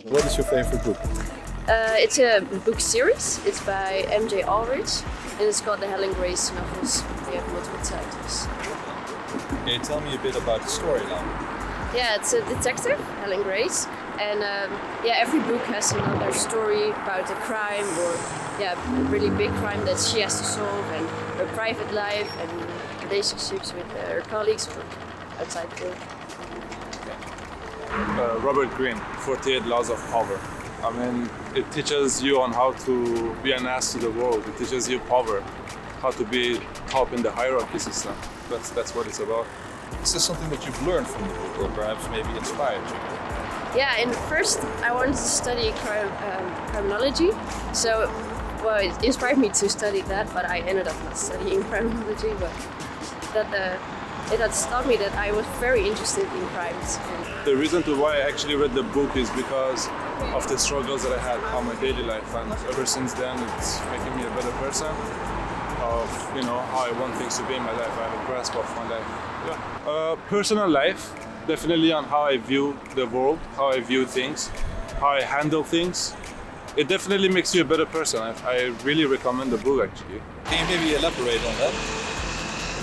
What is your favorite book? It's a book series. It's by M.J. Ulrich, and it's called the Helen Grace novels. They have multiple titles. Can you tell me a bit about the storyline? Yeah, it's a detective, Helen Grace, and every book has another story about a crime or a really big crime that she has to solve, and her private life and relationships with her colleagues or outside work. Robert Greene, 48 Laws of Power. I mean, it teaches you on how to be an ass to the world. It teaches you power, how to be top in the hierarchy system. That's what it's about. Is this something that you've learned from the book, or perhaps maybe inspired you? Yeah, and first I wanted to study criminology, so it inspired me to study that, but I ended up not studying criminology, but it had taught me that I was very interested in crimes. The reason to why I actually read the book is because of the struggles that I had on my daily life, and ever since then it's making me a better person of how I want things to be in my life. I have a grasp of my life. Personal life, definitely on how I view the world, how I view things, how I handle things. It definitely makes you a better person. I really recommend the book actually. Can you maybe elaborate on that?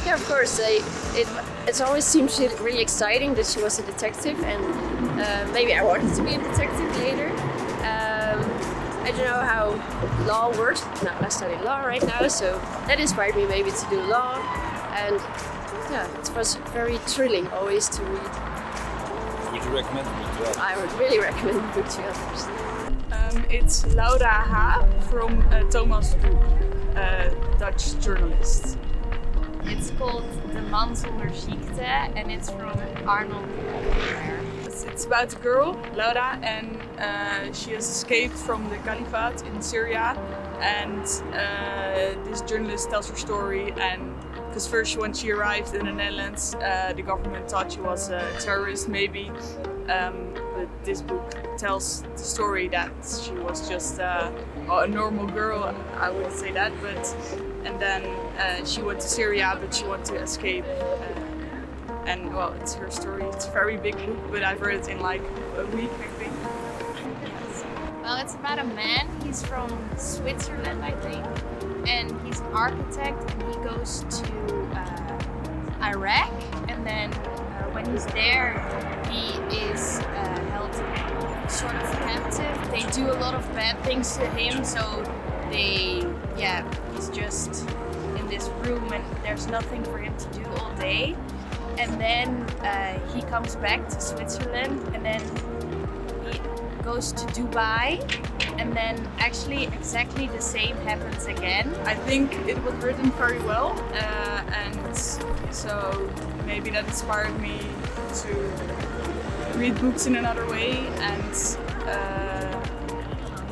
Yeah, of course. It always seems really exciting that she was a detective, and maybe I wanted to be a detective later. I don't know how law works. Now I study law right now, so that inspired me maybe to do law. And it was very thrilling always to read. Would you recommend the book to others? I would really recommend the book to others. It's Laura H. from Thomas Boek, a Dutch journalist. It's called the Man Zonder Ziekte, and it's from Arnold. It's about a girl, Laura, and she has escaped from the Caliphate in Syria. And this journalist tells her story, and because first when she arrived in the Netherlands, the government thought she was a terrorist, maybe. But this book tells the story that she was just a normal girl. I wouldn't say that, and then she went to Syria, but she wanted to escape. And it's her story. It's a very big book, but I've read it in like a week, I think. Yes. Well, it's about a man. He's from Switzerland, I think, and he's an architect. And he goes to Iraq, and then when he's there, he is held sort of captive. They do a lot of bad things to him, so he's just in this room, and there's nothing for him to do all day. And then he comes back to Switzerland, and then he goes to Dubai, and then actually exactly the same happens again. I think it was written very well, and so maybe that inspired me to read books in another way, and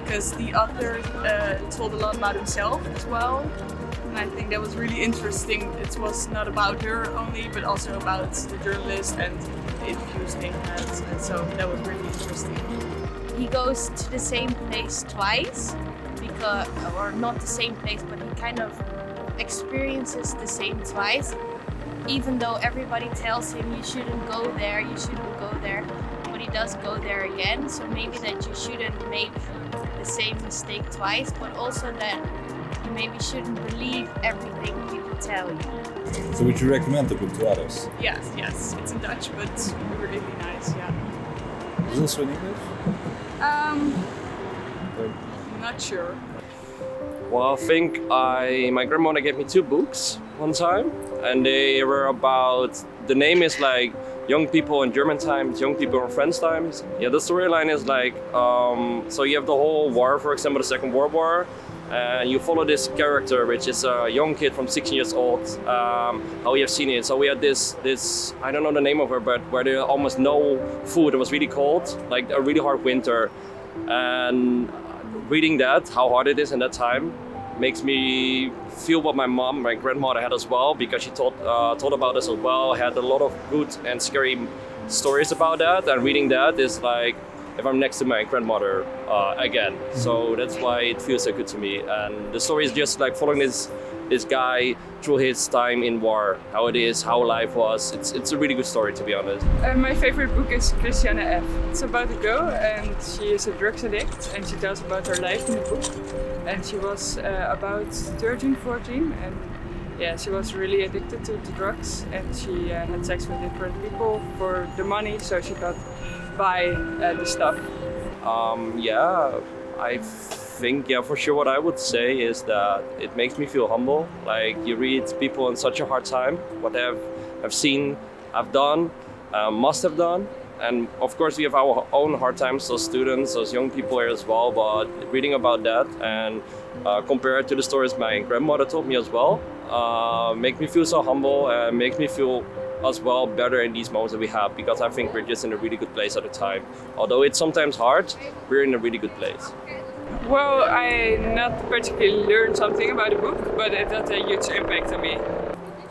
because the author told a lot about himself as well. And I think that was really interesting. It was not about her only, but also about the journalist and the interviews they had. And so that was really interesting. He goes to the same place twice, or not the same place, but he kind of experiences the same twice. Even though everybody tells him you shouldn't go there, but he does go there again. So maybe that you shouldn't make the same mistake twice, but also that you maybe shouldn't believe everything people tell you. So would you recommend the book to others? Yes. It's in Dutch, but really nice, yeah. Is it also in English? Not sure. Well, I think my grandmother gave me 2 books one time, and they were about, the name is like young people in German times, young people in French times. Yeah, the storyline is like, so you have the whole war, for example, the Second World War, and you follow this character, which is a young kid from 16 years old, how we have seen it. So we had this, I don't know the name of her, but where there almost no food, it was really cold, like a really hard winter. And reading that, how hard it is in that time, makes me feel what my grandmother had as well, because she told about us as well, had a lot of good and scary stories about that, and reading that is like if I'm next to my grandmother again. So that's why it feels so good to me. And the story is just like following this this guy through his time in war, how it is, how life was. It's a really good story, to be honest. My favorite book is Christiane F. It's about a girl and she is a drugs addict and she tells about her life in the book. And she was about 13, 14 and yeah, she was really addicted to drugs and she had sex with different people for the money, so she could buy the stuff. I think, for sure what I would say is that it makes me feel humble. Like, you read people in such a hard time, what they have seen, have done, must have done. And of course we have our own hard times as students, as young people here as well, but reading about that and compare it to the stories my grandmother told me as well, make me feel so humble and make me feel as well better in these moments that we have, because I think we're just in a really good place at the time. Although it's sometimes hard, we're in a really good place. Well, I not particularly learned something about the book, but it had a huge impact on me.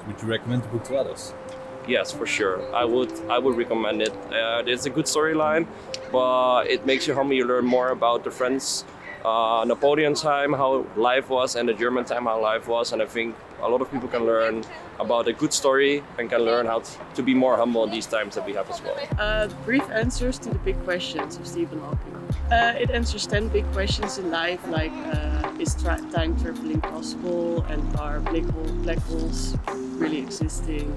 Would you recommend the book to others? Yes, for sure. I would recommend it. It's a good storyline, but it makes you humble. You learn more about the French Napoleon time, how life was, and the German time, how life was. And I think a lot of people can learn about a good story and can learn how to be more humble in these times that we have as well. Brief answers to the big questions of Stephen Hawking. It answers 10 big questions in life, like is time traveling possible, and are black holes really existing,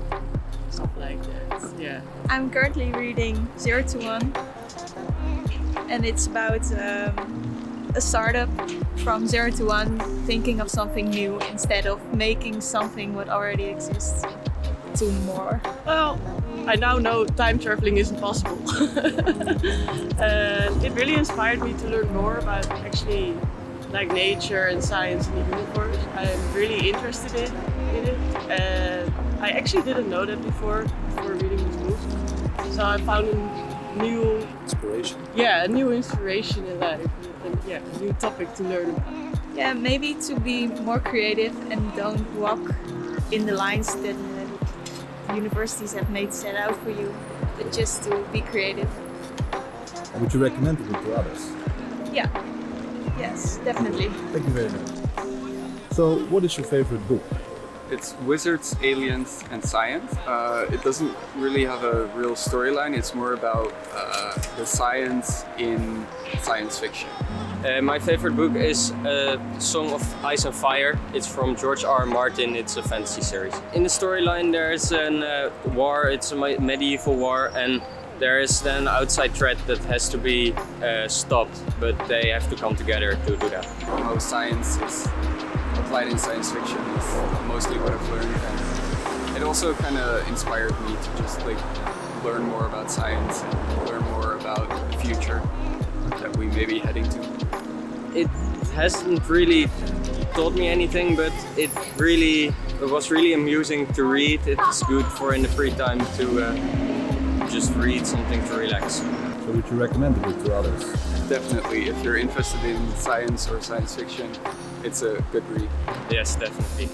stuff like that. Yeah. I'm currently reading 0 to 1 and it's about a startup from 0 to 1 thinking of something new instead of making something what already exists to more. Well, I now know time traveling isn't possible. And it really inspired me to learn more about actually like nature and science and the universe. I'm really interested in it, and I actually didn't know that before reading this book. So I found a new Inspiration. Yeah, a new inspiration in life, and yeah, a new topic to learn about. Yeah, maybe to be more creative and don't walk in the lines that universities have made set out for you, but just to be creative. Would you recommend the book to others? Yeah, yes, definitely. Thank you very much. So, what is your favorite book? It's wizards, aliens, and science. It doesn't really have a real storyline. It's more about the science in science fiction. My favorite book is Song of Ice and Fire. It's from George R. Martin. It's a fantasy series. In the storyline there's a war, it's a medieval war, and there is then an outside threat that has to be stopped, but they have to come together to do that. How science is applied in science fiction is mostly what I've learned, and it also kind of inspired me to just like learn more about science and learn more about the future that we may be heading to. It hasn't really taught me anything, but it was really amusing to read. It's good for in the free time to just read something to relax. So would you recommend the book to others? Definitely, if you're interested in science or science fiction, it's a good read. Yes, definitely.